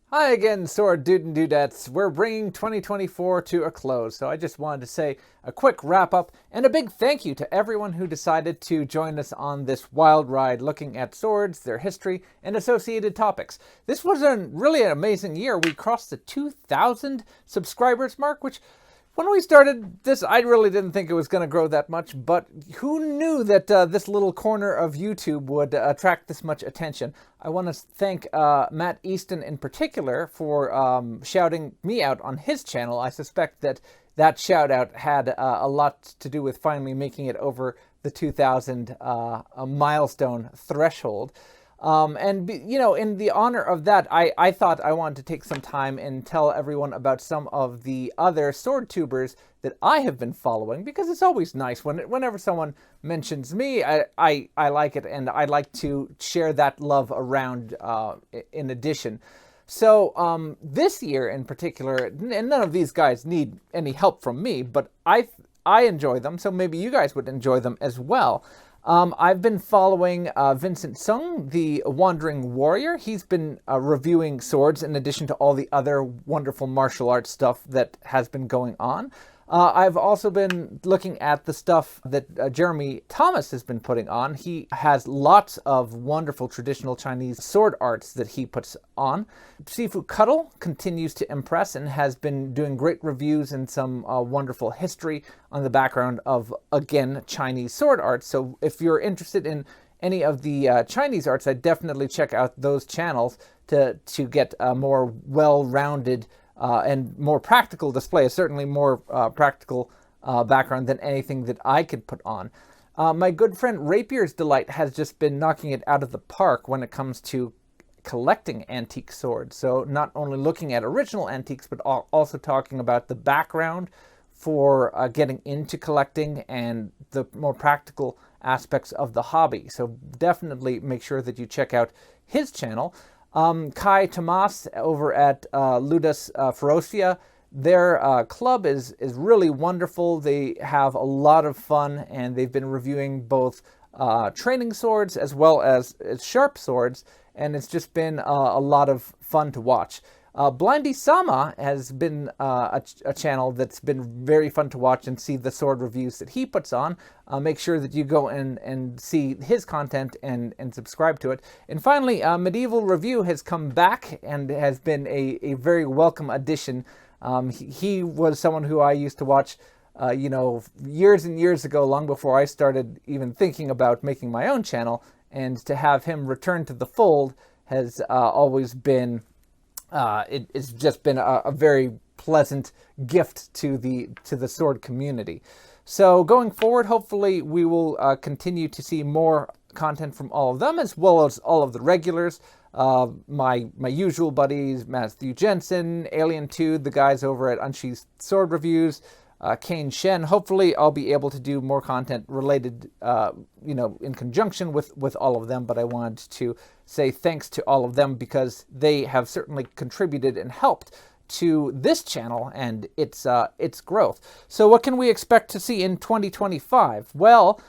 Hi again, Sword Dude and Dudettes. We're bringing 2024 to a close, so I just wanted to say a quick wrap up and a big thank you to everyone who decided to join us on this wild ride looking at swords, their history, and associated topics. This was really an amazing year. We crossed the 2,000 subscribers mark, which when we started this, I really didn't think it was going to grow that much, but who knew that this little corner of YouTube would attract this much attention? I want to thank Matt Easton in particular for shouting me out on his channel. I suspect that that shout out had a lot to do with finally making it over the 2,000 milestone threshold. In the honor of that, I thought I wanted to take some time and tell everyone about some of the other sword tubers that I have been following, because it's always nice whenever someone mentions me. I like it, and I like to share that love around in addition. So this year in particular, and none of these guys need any help from me, but I enjoy them, so maybe you guys would enjoy them as well. I've been following Vincent Sung, the Wandering Warrior. He's been reviewing swords in addition to all the other wonderful martial arts stuff that has been going on. I've also been looking at the stuff that Jeremy Thomas has been putting on. He has lots of wonderful traditional Chinese sword arts that he puts on. Sifu Cuddle continues to impress and has been doing great reviews and some wonderful history on the background of, again, Chinese sword arts. So if you're interested in any of the Chinese arts, I'd definitely check out those channels to get a more well-rounded and more practical display, a certainly more practical background than anything that I could put on. My good friend Rapier's Delight has just been knocking it out of the park when it comes to collecting antique swords. So not only looking at original antiques, but also talking about the background for getting into collecting and the more practical aspects of the hobby. So definitely make sure that you check out his channel. Kai Tomas over at Ludus Ferocia, their club is really wonderful. They have a lot of fun, and they've been reviewing both training swords as well as sharp swords, and it's just been a lot of fun to watch. Blindy Sama has been a channel that's been very fun to watch and see the sword reviews that he puts on. Make sure that you go and see his content and subscribe to it. And finally, Medieval Review has come back and has been a very welcome addition. He was someone who I used to watch years and years ago, long before I started even thinking about making my own channel. And to have him return to the fold has always been it's just been a very pleasant gift to the sword community. So going forward, hopefully we will continue to see more content from all of them, as well as all of the regulars. My usual buddies, Matthew Jensen, Alien 2, the guys over at Unsheathed Sword Reviews, Kane Shen. Hopefully I'll be able to do more content related, in conjunction with all of them, but I wanted to say thanks to all of them because they have certainly contributed and helped to this channel and its growth. So what can we expect to see in 2025? Well,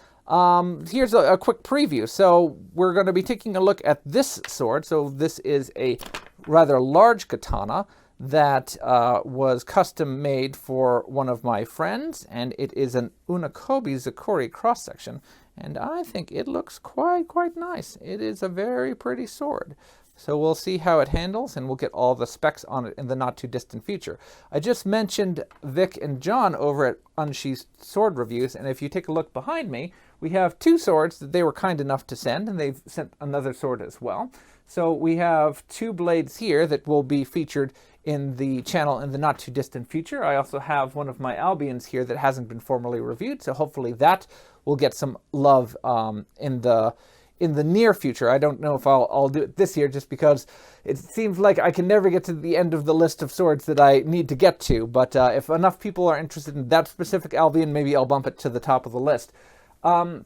here's a quick preview. So we're going to be taking a look at this sword. So this is a rather large katana that was custom made for one of my friends, and it is an Unakobe Zakori cross-section, and I think it looks quite nice. It is a very pretty sword. So we'll see how it handles, and we'll get all the specs on it in the not-too-distant future. I just mentioned Vic and John over at Unsheathed Sword Reviews, and if you take a look behind me, we have two swords that they were kind enough to send, and they've sent another sword as well. So we have two blades here that will be featured in the channel in the not-too-distant future. I also have one of my Albions here that hasn't been formally reviewed, so hopefully that will get some love in the near future. I don't know if I'll do it this year, just because it seems like I can never get to the end of the list of swords that I need to get to, but if enough people are interested in that specific Albion, maybe I'll bump it to the top of the list. One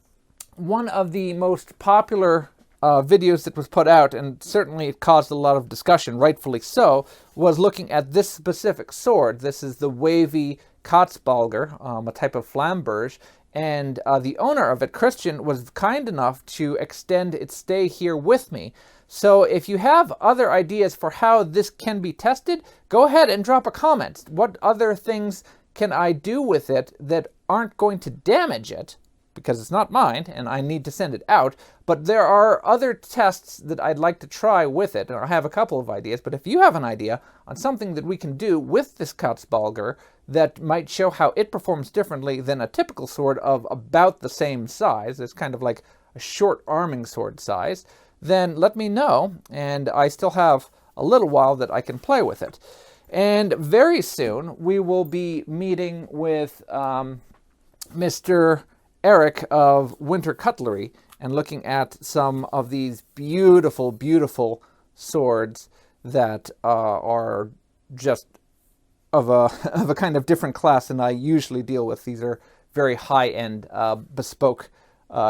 of the most popular videos that was put out, and certainly it caused a lot of discussion, rightfully so, was looking at this specific sword. This is the wavy Katzbalger, a type of flamberge, and the owner of it, Christian, was kind enough to extend its stay here with me. So if you have other ideas for how this can be tested, go ahead and drop a comment. What other things can I do with it that aren't going to damage it? Because it's not mine and I need to send it out, but there are other tests that I'd like to try with it, and I have a couple of ideas. But if you have an idea on something that we can do with this Katzbalger that might show how it performs differently than a typical sword of about the same size, it's kind of like a short arming sword size, then let me know, and I still have a little while that I can play with it. And very soon we will be meeting with Mr. Eric of Winter Cutlery and looking at some of these beautiful, beautiful swords that are just of a kind of different class than I usually deal with. These are very high-end, bespoke,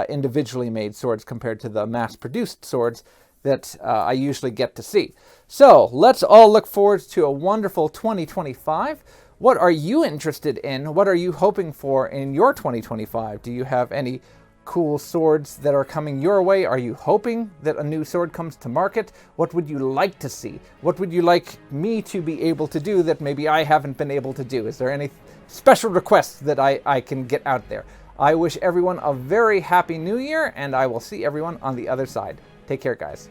individually made swords compared to the mass-produced swords that I usually get to see. So let's all look forward to a wonderful 2025. What are you interested in? What are you hoping for in your 2025? Do you have any cool swords that are coming your way? Are you hoping that a new sword comes to market? What would you like to see? What would you like me to be able to do that maybe I haven't been able to do? Is there any special requests that I can get out there? I wish everyone a very happy new year, and I will see everyone on the other side. Take care, guys.